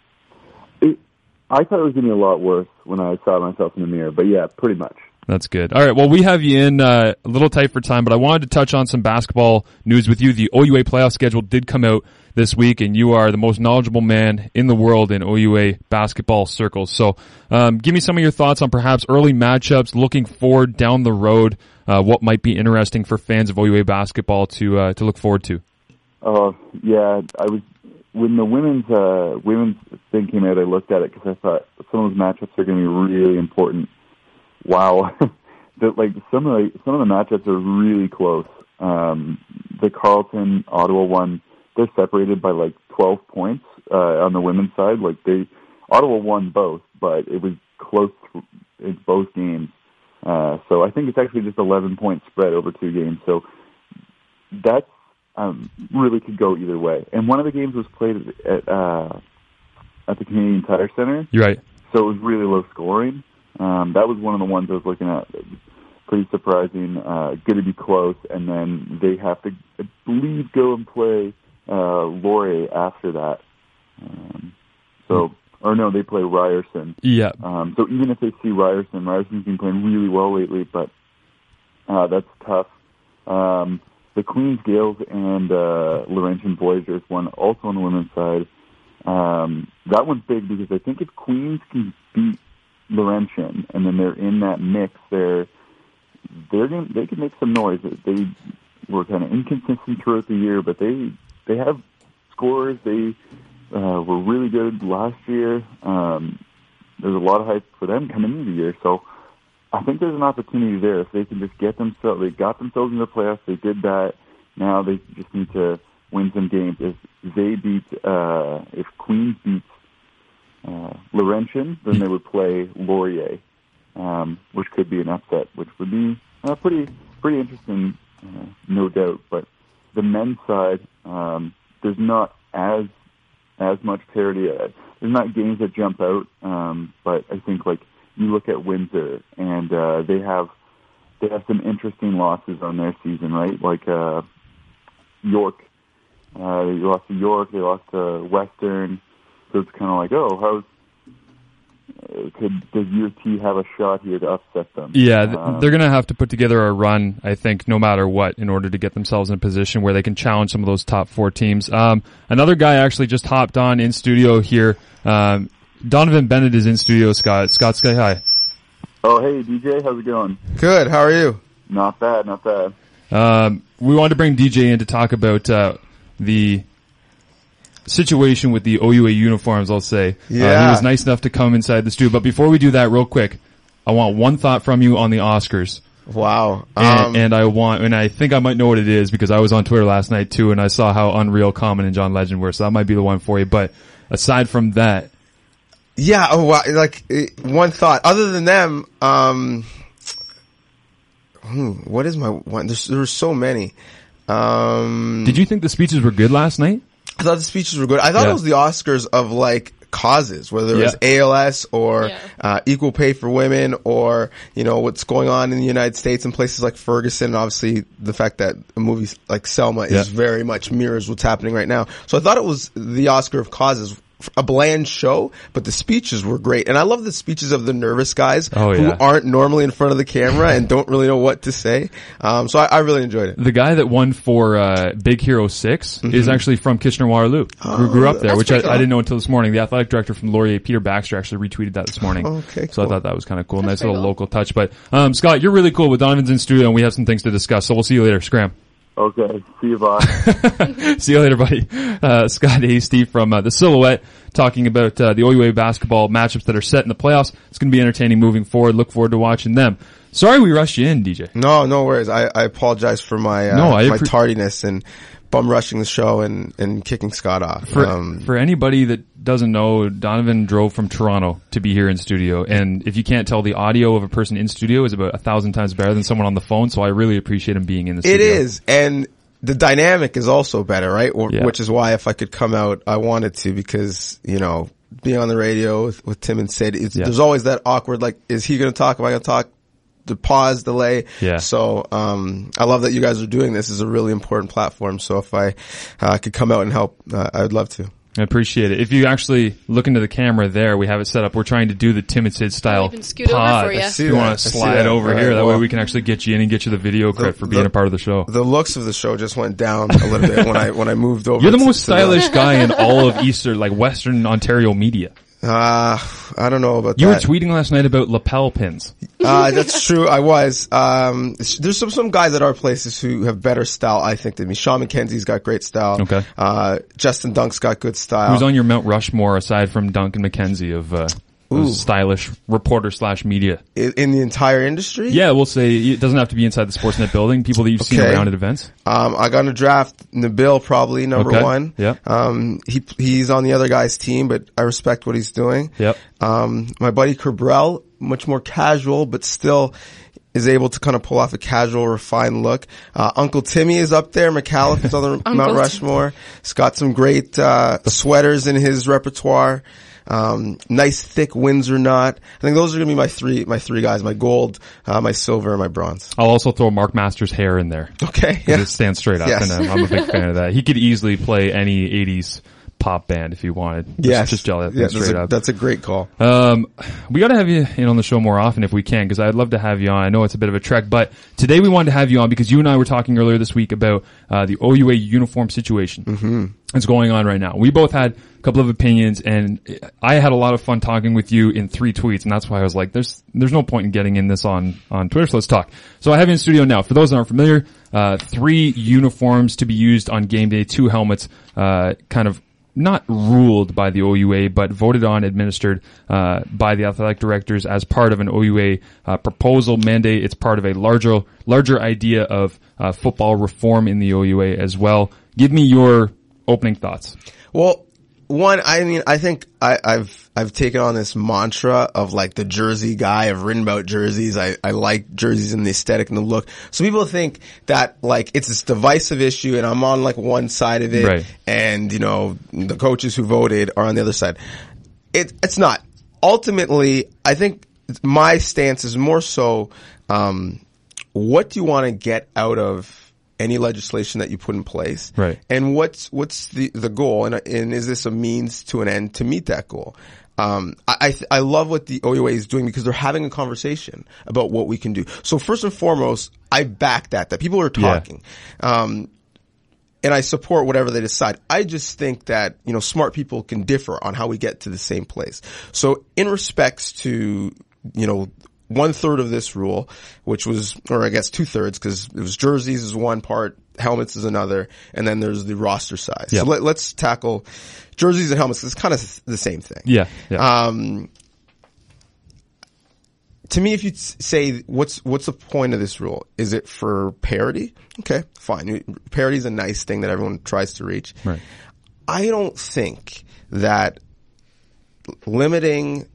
I thought it was going to be a lot worse when I saw myself in the mirror, but yeah, pretty much. That's good. All right, well, we have you in a little tight for time, but I wanted to touch on some basketball news with you. The OUA playoff schedule did come out this week, and you are the most knowledgeable man in the world in OUA basketball circles. So give me some of your thoughts on perhaps early matchups, looking forward down the road, what might be interesting for fans of OUA basketball to look forward to. Yeah, when the women's thing came out, I looked at it because I thought some of those matchups are going to be really important. Wow, some of the matchups are really close. The Carleton Ottawa one they're separated by like 12 points on the women's side. Like Ottawa won both, but it was close in both games. So I think it's actually just 11-point spread over 2 games. So that's really could go either way. And one of the games was played at the Canadian Tire Center. You're right. So it was really low scoring. That was one of the ones I was looking at. Pretty surprising. Going to be close, and then they have to, I believe, go and play Laurier after that. Or no, they play Ryerson. Yeah. So even if they see Ryerson's been playing really well lately, but that's tough. The Queens Gales and Laurentian Voyageurs won also on the women's side. That one's big because I think if Queens can beat Laurentian and then they're in that mix, they can make some noise. They were kind of inconsistent throughout the year, but they have scorers. They were really good last year. There's a lot of hype for them coming into the year, so I think there's an opportunity there if they can just get themselves. They got themselves in the playoffs. They did that. Now they just need to win some games. If Queens beats Laurentian, then they would play Laurier, which could be an upset, which would be pretty interesting, no doubt. But the men's side, there's not as much parity. There's not games that jump out, but I think like you look at Windsor and they have some interesting losses on their season, right? Like York, they lost to York, they lost to Western, so it's kind of like, does U of T have a shot here to upset them? Yeah, they're going to have to put together a run, I think, no matter what, in order to get themselves in a position where they can challenge some of those top 4 teams. Another guy actually just hopped on in studio here. Donnovan Bennett is in studio, Scott. Scott, say hi. Oh, hey, DJ, how's it going? Good, how are you? Not bad. We wanted to bring DJ in to talk about the situation with the OUA uniforms, I'll say. Yeah. He was nice enough to come inside the studio. But before we do that, real quick, I want one thought from you on the Oscars. Wow. And I think I might know what it is because I was on Twitter last night too, and I saw how unreal Common and John Legend were, so that might be the one for you. But aside from that. Yeah, one thought. Other than them, what is my one? There were so many. Did you think the speeches were good last night? I thought the speeches were good. I thought it was the Oscars of like causes, whether it was ALS or equal pay for women or, what's going on in the United States and places like Ferguson. Obviously, the fact that a movie like Selma is very much mirrors what's happening right now. So I thought it was the Oscar of causes. A bland show, but the speeches were great. And I love the speeches of the nervous guys who aren't normally in front of the camera and don't really know what to say. So I really enjoyed it. The guy that won for Big Hero 6 is actually from Kitchener-Waterloo. Grew up there, which I didn't know until this morning. The athletic director from Laurier, Peter Baxter, actually retweeted that this morning. Okay, so I thought that was kind of cool. Nice little local touch. But Scott, you're really cool. With Donovan's in studio and we have some things to discuss. So we'll see you later. Scram. Okay, see you, bye. See you later, buddy. Scott Hasty from the Silhouette talking about the OUA basketball matchups that are set in the playoffs. It's going to be entertaining moving forward. Look forward to watching them. Sorry we rushed you in, DJ. No worries. I apologize for my my tardiness and bum rushing the show and kicking Scott off. For anybody that doesn't know, Donnovan drove from Toronto to be here in studio, and if you can't tell, the audio of a person in studio is about 1,000 times better than someone on the phone, so I really appreciate him being in the studio. It is, and the dynamic is also better, right? Which is why if I could come out, I wanted to, because, being on the radio with Tim and Sid, there's always that awkward, like, is he going to talk? Am I going to talk? The pause, delay. Yeah. So, I love that you guys are doing this. It's a really important platform. So if I could come out and help, I'd love to. I appreciate it. If you actually look into the camera there, we have it set up. We're trying to do the Tim and Sid style even scoot pod. over for you. If you want to slide over here, that way we can actually get you in and get you the video credit for being a part of the show. The looks of the show just went down a little bit when I moved over. You're the most stylish guy in all of Western Ontario media. I don't know about that. You were tweeting last night about lapel pins. That's true. I was. There's some guys at our places who have better style, I think, than me. Sean McKenzie's got great style. Okay. Justin Dunk's got good style. Who's on your Mount Rushmore aside from Dunk and McKenzie of Those stylish reporter / media. In the entire industry? Yeah, we'll say it doesn't have to be inside the Sportsnet building. People that you've seen around at events. I got to draft Nabil probably number one. Yeah. He's on the other guy's team, but I respect what he's doing. Yep. My buddy Cabral, much more casual, but still is able to kind of pull off a casual, refined look. Uncle Timmy is up there. McAuliffe is on the Mount Rushmore. He's got some great sweaters in his repertoire. Nice thick Windsor knot. I think those are going to be my three guys, my gold, my silver, and my bronze. I'll also throw Mark Masters' hair in there. Okay. Yeah. It stands straight up. Yes. And I'm a big fan of that. He could easily play any 80s pop band if he wanted. Yes. Just yell that thing straight up. That's a great call. We got to have you in on the show more often if we can, because I'd love to have you on. I know it's a bit of a trek, but today we wanted to have you on because you and I were talking earlier this week about the OUA uniform situation that's going on right now. We both had a couple of opinions, and I had a lot of fun talking with you in 3 tweets, and that's why I was like, there's no point in getting in this on Twitter, so let's talk. So I have you in studio now. For those that aren't familiar, 3 uniforms to be used on game day, 2 helmets, kind of not ruled by the OUA, but voted on, administered by the athletic directors as part of an OUA proposal mandate. It's part of a larger idea of football reform in the OUA as well. Give me your opening thoughts. Well, one, I mean, I think I've taken on this mantra of like the jersey guy. I've written about jerseys. I like jerseys and the aesthetic and the look. So people think that like it's this divisive issue and I'm on like one side of it. Right. And, you know, the coaches who voted are on the other side. It's not. Ultimately, I think my stance is more so, what do you want to get out of any legislation that you put in place, right? And what's the goal, and is this a means to an end to meet that goal? I love what the OUA is doing because they're having a conversation about what we can do. So first and foremost, I back that people are talking, and I support whatever they decide. I just think that, you know, smart people can differ on how we get to the same place. So in respects to, you know, 1/3 of this rule, which was, or I guess 2/3, because it was jerseys is one part, helmets is another, and then there's the roster size. Yep. So let's tackle jerseys and helmets. It's kind of the same thing. Yeah. To me, if you say what's the point of this rule? Is it for parity? Okay, fine. Parity is a nice thing that everyone tries to reach. Right. I don't think that limiting,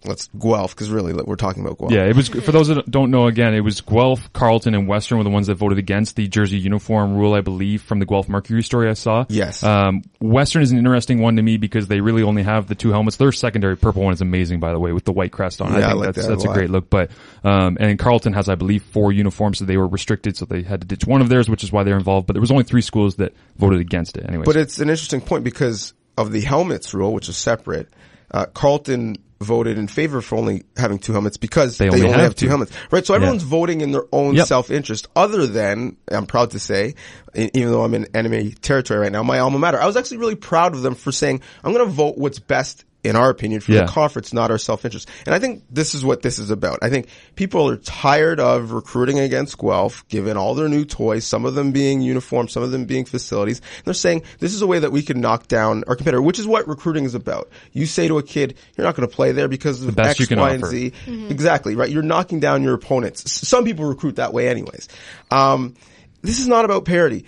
let's Guelph, because really we're talking about Guelph. Yeah, it was, for those that don't know, again, it was Guelph, Carleton, and Western were the ones that voted against the jersey uniform rule, I believe, from the Guelph Mercury story I saw. Yes. Western is an interesting one to me because they really only have the 2 helmets. Their secondary purple one is amazing, by the way, with the white crest on. Yeah, I think that's a great look. But, and Carleton has, I believe, 4 uniforms, so they were restricted, so they had to ditch one of theirs, which is why they're involved. But there was only 3 schools that voted against it anyway. But it's an interesting point because of the helmets rule, which is separate. Carleton voted in favor for only having 2 helmets because they only have 2 helmets. Right. So everyone's voting in their own self-interest, other than, I'm proud to say, even though I'm in enemy territory right now, my alma mater. I was actually really proud of them for saying, I'm going to vote what's best in our opinion for the conference, not our self-interest. And I think this is what this is about. I think people are tired of recruiting against Guelph, given all their new toys, some of them being uniforms, some of them being facilities. And they're saying this is a way that we can knock down our competitor, which is what recruiting is about. You say to a kid, you're not going to play there because of X, Y, and Z. Mm-hmm. Exactly, right? You're knocking down your opponents. Some people recruit that way anyways. This is not about parity.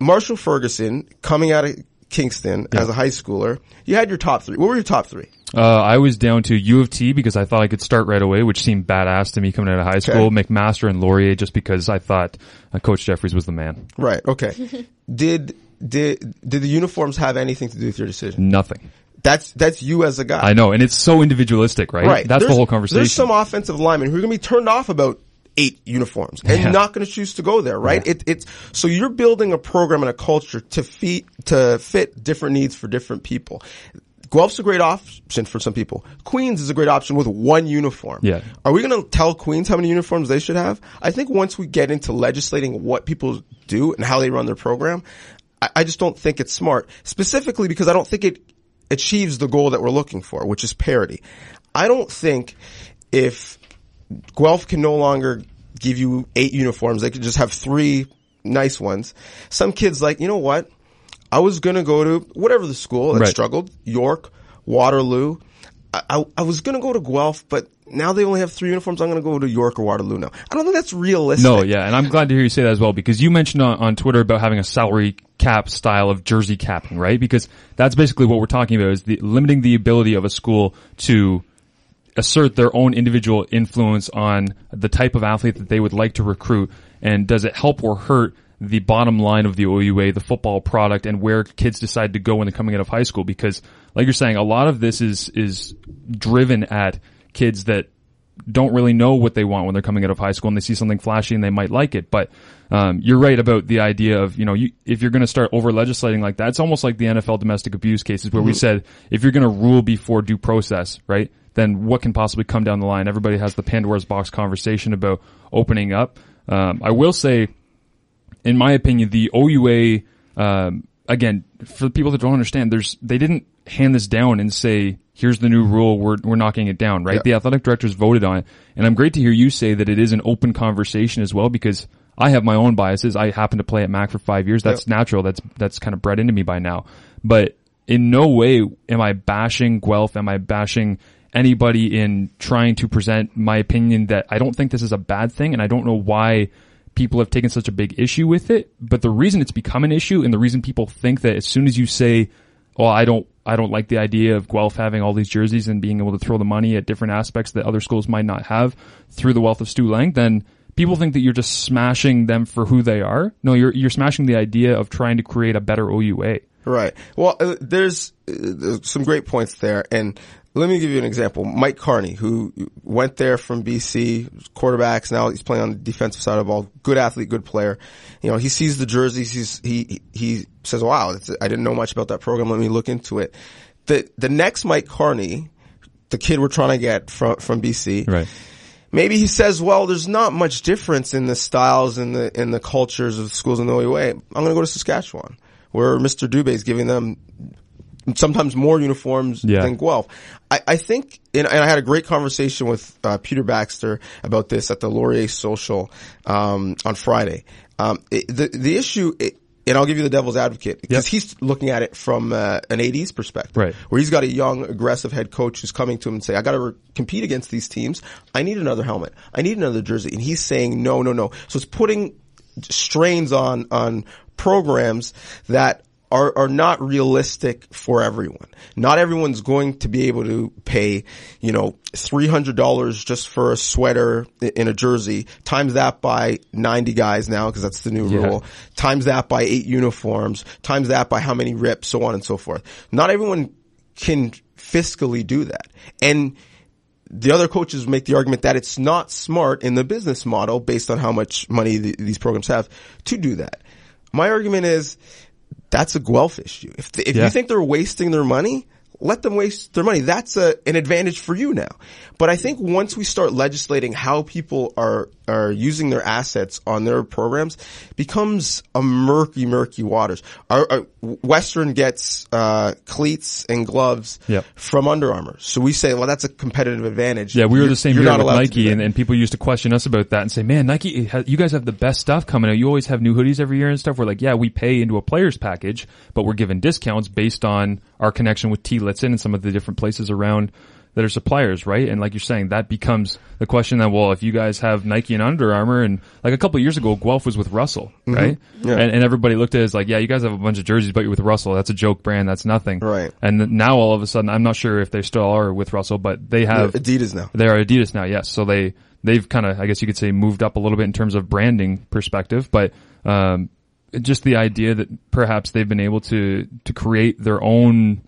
Marshall Ferguson, coming out of Kingston as a high schooler, you had your top 3. What were your top 3? I was down to U of T because I thought I could start right away, which seemed badass to me coming out of high school. McMaster and Laurier, just because I thought Coach Jeffries was the man. Right. Okay. Did the uniforms have anything to do with your decision? Nothing. That's you as a guy. I know, and it's so individualistic, right? Right. That's the whole conversation. There's some offensive linemen who are going to be turned off about 8 uniforms and you're not going to choose to go there, right? Yeah. So you're building a program and a culture to fit different needs for different people. Guelph's a great option for some people. Queens is a great option with 1 uniform. Yeah. Are we going to tell Queens how many uniforms they should have? I think once we get into legislating what people do and how they run their program, I just don't think it's smart, specifically because I don't think it achieves the goal that we're looking for, which is parity. I don't think if Guelph can no longer give you 8 uniforms, they could just have 3 nice ones. Some kids like, you know what? I was going to go to whatever the school that struggled, York, Waterloo. I was going to go to Guelph, but now they only have 3 uniforms. I'm going to go to York or Waterloo now. I don't think that's realistic. No, yeah, and I'm glad to hear you say that as well, because you mentioned on Twitter about having a salary cap style of jersey capping, right? Because that's basically what we're talking about, is limiting the ability of a school to assert their own individual influence on the type of athlete that they would like to recruit, and does it help or hurt the bottom line of the OUA, the football product, and where kids decide to go when they're coming out of high school. Because, like you're saying, a lot of this is driven at kids that don't really know what they want when they're coming out of high school, and they see something flashy and they might like it. But you're right about the idea of, if you're going to start over legislating like that, it's almost like the NFL domestic abuse cases where we said, if you're going to rule before due process, right, then what can possibly come down the line? Everybody has the Pandora's box conversation about opening up. I will say, in my opinion, the OUA, again, for people that don't understand, they didn't hand this down and say, here's the new rule, we're knocking it down, right? Yeah. The athletic directors voted on it. And I'm great to hear you say that it is an open conversation as well, because I have my own biases. I happen to play at Mac for 5 years. That's natural. That's kind of bred into me by now. But in no way am I bashing Guelph. Am I bashing anybody in trying to present my opinion that I don't think this is a bad thing, and I don't know why people have taken such a big issue with it. But the reason it's become an issue, and the reason people think that as soon as you say, well, I don't like the idea of Guelph having all these jerseys and being able to throw the money at different aspects that other schools might not have through the wealth of Stu Lang, then people think that you're just smashing them for who they are. No, you're smashing the idea of trying to create a better OUA. Right. Well, there's some great points there, and let me give you an example. Mike Carney, who went there from BC, quarterbacks, now he's playing on the defensive side of the ball. Good athlete, good player. He sees the jerseys, he says, wow, I didn't know much about that program, let me look into it. The next Mike Carney, the kid we're trying to get from BC, right, maybe he says, well, there's not much difference in the styles and the cultures of the schools in the OUA. I'm going to go to Saskatchewan, where Mr. Dubé is giving them sometimes more uniforms than Guelph. I think, and I had a great conversation with Peter Baxter about this at the Laurier Social on Friday. The issue, and I'll give you the devil's advocate, because he's looking at it from an AD's perspective, right, where he's got a young, aggressive head coach who's coming to him and say, I got to compete against these teams. I need another helmet. I need another jersey. And he's saying, no. So it's putting strains on programs that are not realistic for everyone. Not everyone's going to be able to pay, $300 just for a sweater in a jersey, times that by 90 guys now, because that's the new rule, times that by 8 uniforms, times that by how many rips, so on and so forth. Not everyone can fiscally do that. And the other coaches make the argument that it's not smart in the business model, based on how much money these programs have, to do that. My argument is, that's a Guelph issue. If you think they're wasting their money, let them waste their money. That's an advantage for you now. But I think once we start legislating how people are using their assets on their programs, becomes a murky waters. Our Western gets cleats and gloves from Under Armour. So we say, well, that's a competitive advantage. Yeah, we were the same here with Nike, and people used to question us about that and say, man, Nike, you guys have the best stuff coming out. You always have new hoodies every year and stuff. We're like, yeah, we pay into a player's package, but we're given discounts based on our connection with T. Litson and some of the different places around that are suppliers, right? And like you're saying, that becomes the question that, well, if you guys have Nike and Under Armour, and like a couple of years ago, Guelph was with Russell, right? Yeah. And everybody looked at it as like, yeah, you guys have a bunch of jerseys, but you're with Russell. That's a joke brand. That's nothing. Right. And now all of a sudden, I'm not sure if they still are with Russell, but they have Adidas now. They are Adidas now, yes. So they've kind of, I guess you could say, moved up a little bit in terms of branding perspective, but just the idea that perhaps they've been able to create their own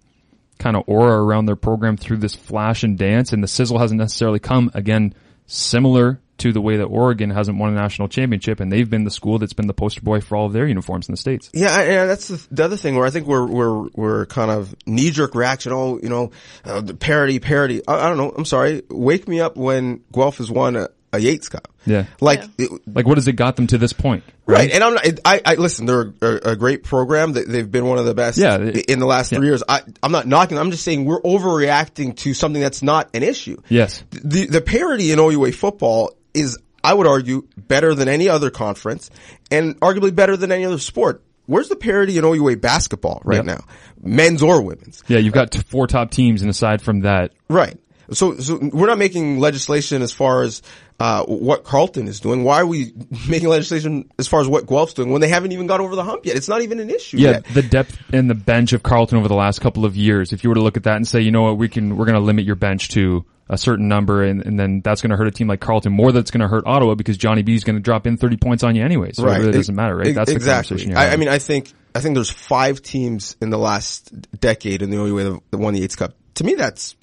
kind of aura around their program through this flash and dance, and the sizzle hasn't necessarily come, again, similar to the way that Oregon hasn't won a national championship, and they've been the school that's been the poster boy for all of their uniforms in the States. Yeah, that's the other thing where I think we're kind of knee-jerk reaction. The parody. I don't know. I'm sorry. Wake me up when Guelph has won a Yates Cup. Yeah. Like what has it got them to this point? Right. And I listen, they're a great program. They've been one of the best in the last 3 years. I'm not knocking them. I'm just saying we're overreacting to something that's not an issue. Yes. The parity in OUA football is, I would argue, better than any other conference, and arguably better than any other sport. where's the parity in OUA basketball right now? Men's or women's? Yeah, you've got 4 top teams, and aside from that. Right. So we're not making legislation as far as what Carleton is doing. Why are we making legislation as far as what Guelph's doing when they haven't even got over the hump yet? It's not even an issue yet. The depth and the bench of Carleton over the last couple of years, if you were to look at that and say, you know what, we're going to limit your bench to a certain number, and then that's going to hurt a team like Carleton more than it's going to hurt Ottawa because Johnny B is going to drop in 30 points on you anyway. So it really doesn't matter, right? That's exactly. The conversation. I mean, I think there's 5 teams in the last decade in the OUA that won the Yates Cup. To me, that's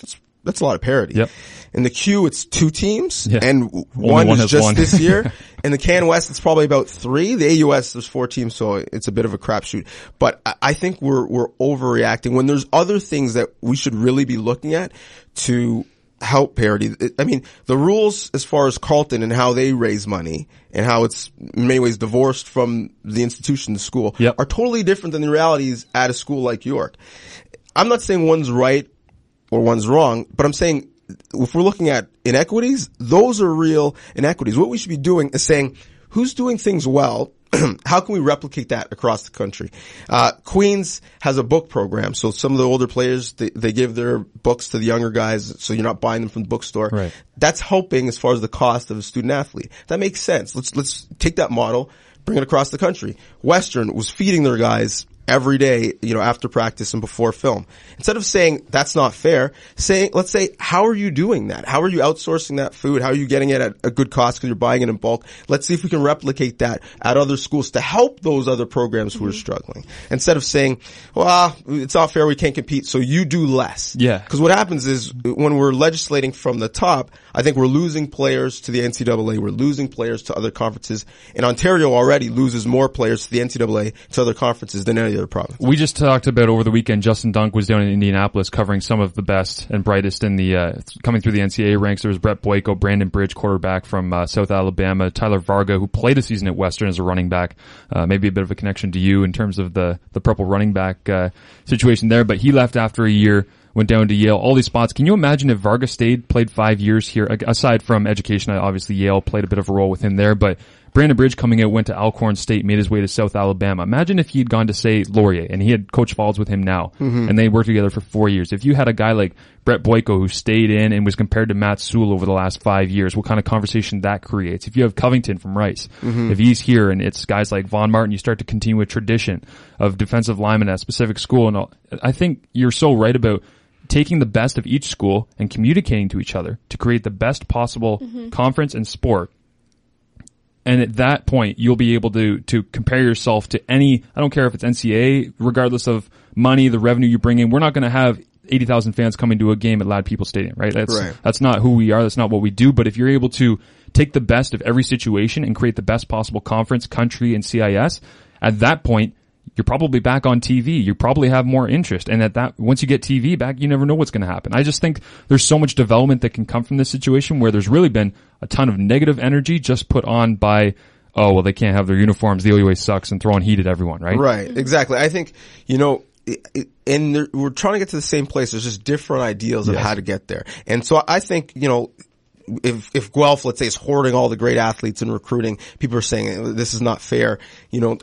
a lot of parity. Yep. In the Q, it's 2 teams, yeah. and one is just this year. In the Can West, it's probably about 3. The AUS, there's 4 teams, so it's a bit of a crapshoot. But I think we're overreacting when there's other things that we should really be looking at to help parity. I mean, the rules as far as Carleton and how they raise money and how it's in many ways divorced from the institution, the school, are totally different than the realities at a school like York. I'm not saying one's right or one's wrong, but I'm saying if we're looking at inequities, those are real inequities. What we should be doing is saying, who's doing things well? How can we replicate that across the country? Queens has a book program, so some of the older players, they give their books to the younger guys, so you're not buying them from the bookstore. Right. That's helping as far as the cost of a student athlete. That makes sense. Let's take that model, bring it across the country. Western was feeding their guys every day, after practice and before film. Instead of saying that's not fair, let's say, how are you doing that? How are you outsourcing that food? How are you getting it at a good cost because you're buying it in bulk? Let's see if we can replicate that at other schools to help those other programs who are struggling. Instead of saying, well, it's not fair, we can't compete, so you do less. Yeah. Because what happens is when we're legislating from the top, I think we're losing players to the NCAA, we're losing players to other conferences, and Ontario already loses more players to the NCAA to other conferences than any other province. We just talked about over the weekend, Justin Dunk was down in Indianapolis covering some of the best and brightest in the coming through the NCAA ranks. There was Brett Boyko, Brandon Bridge, quarterback from South Alabama, Tyler Varga, who played a season at Western as a running back. Maybe a bit of a connection to you in terms of the purple running back situation there, but he left after a year, went down to Yale, all these spots. Can you imagine if Varga stayed, played 5 years here, aside from education? Obviously Yale played a bit of a role with him there, but Brandon Bridge coming out, went to Alcorn State, made his way to South Alabama. Imagine if he had gone to, say, Laurier, and he had Coach Falls with him now, and they worked together for 4 years. If you had a guy like Brett Boyko who stayed in and was compared to Matt Sewell over the last 5 years, what kind of conversation that creates? If you have Covington from Rice, if he's here and it's guys like Von Martin, you start to continue a tradition of defensive linemen at a specific school. And I think you're so right about taking the best of each school and communicating to each other to create the best possible conference and sport. And at that point, you'll be able to compare yourself to any, I don't care if it's NCAA, regardless of money, the revenue you bring in. We're not going to have 80,000 fans coming to a game at Loud People Stadium, right? That's not who we are. That's not what we do. But if you're able to take the best of every situation and create the best possible conference, country, and CIS, at that point, you're probably back on TV. You probably have more interest. And once you get TV back, you never know what's going to happen. I just think there's so much development that can come from this situation where there's really been a ton of negative energy just put on by, oh, well, they can't have their uniforms. The OUA sucks, and throwing heat at everyone, right? Right. Exactly. I think, and we're trying to get to the same place. There's just different ideals of how to get there. And so I think, if Guelph, let's say, is hoarding all the great athletes and recruiting, people are saying this is not fair.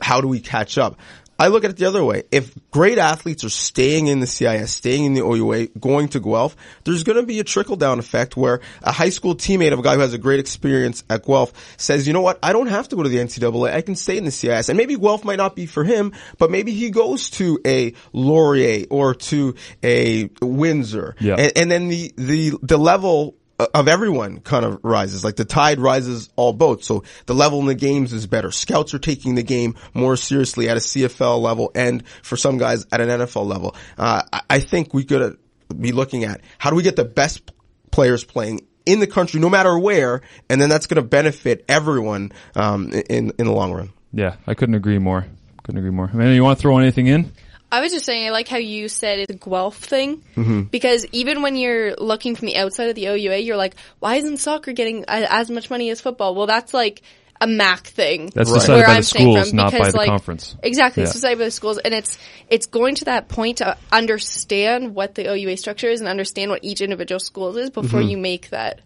How do we catch up? I look at it the other way. If great athletes are staying in the CIS, staying in the OUA, going to Guelph, there's going to be a trickle-down effect where a high school teammate of a guy who has a great experience at Guelph says, you know what, I don't have to go to the NCAA. I can stay in the CIS. And maybe Guelph might not be for him, but maybe he goes to a Laurier or to a Windsor. Yeah. And then the level of everyone kind of rises, like the tide rises all boats. So the level in the games is better. Scouts are taking the game more seriously at a CFL level and for some guys at an NFL level. I think we could be looking at how do we get the best players playing in the country no matter where, and then that's going to benefit everyone in the long run. Yeah, I couldn't agree more. Amanda, you want to throw anything in? I was just saying, I like how you said it's a Guelph thing, because even when you're looking from the outside of the OUA, you're like, why isn't soccer getting as much money as football? Well, that's like a MAC thing. That's decided by the schools, not by the conference. Exactly, it's decided by the schools, and it's going to that point to understand what the OUA structure is and understand what each individual school is before you make that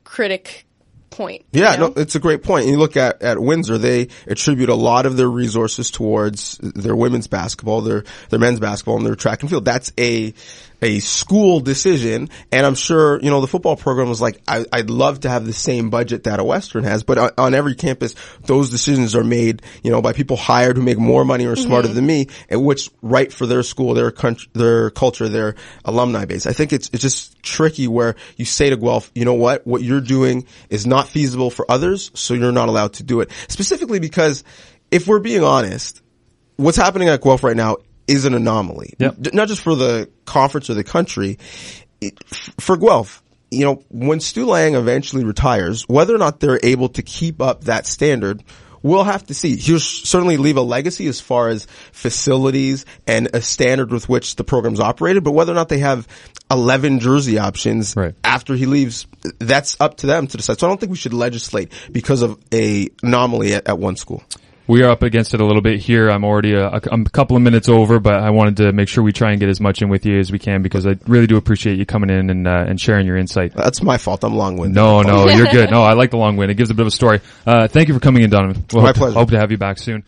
critic point. Yeah, you know? no, it's a great point. And you look at Windsor, they attribute a lot of their resources towards their women's basketball, their men's basketball, and their track and field. That's a school decision, and I'm sure, the football program was like, I'd love to have the same budget that a Western has, but on every campus, those decisions are made, by people hired who make more money or smarter than me, and what's right for their school, their country, their culture, their alumni base. I think it's just tricky where you say to Guelph, you know what you're doing is not feasible for others, so you're not allowed to do it. Specifically because, if we're being honest, what's happening at Guelph right now is an anomaly. Yep. Not just for the conference or the country. For Guelph, when Stu Lang eventually retires, whether or not they're able to keep up that standard, we'll have to see. He'll certainly leave a legacy as far as facilities and a standard with which the program's operated, but whether or not they have 11 jersey options after he leaves, that's up to them to decide. So I don't think we should legislate because of a anomaly at one school. We are up against it a little bit here. I'm already a couple of minutes over, but I wanted to make sure we try and get as much in with you as we can because I really do appreciate you coming in and sharing your insight. That's my fault. I'm long-winded. No, you're good. No, I like the long wind. It gives a bit of a story. Thank you for coming in, Donnovan. My pleasure. Hope to have you back soon.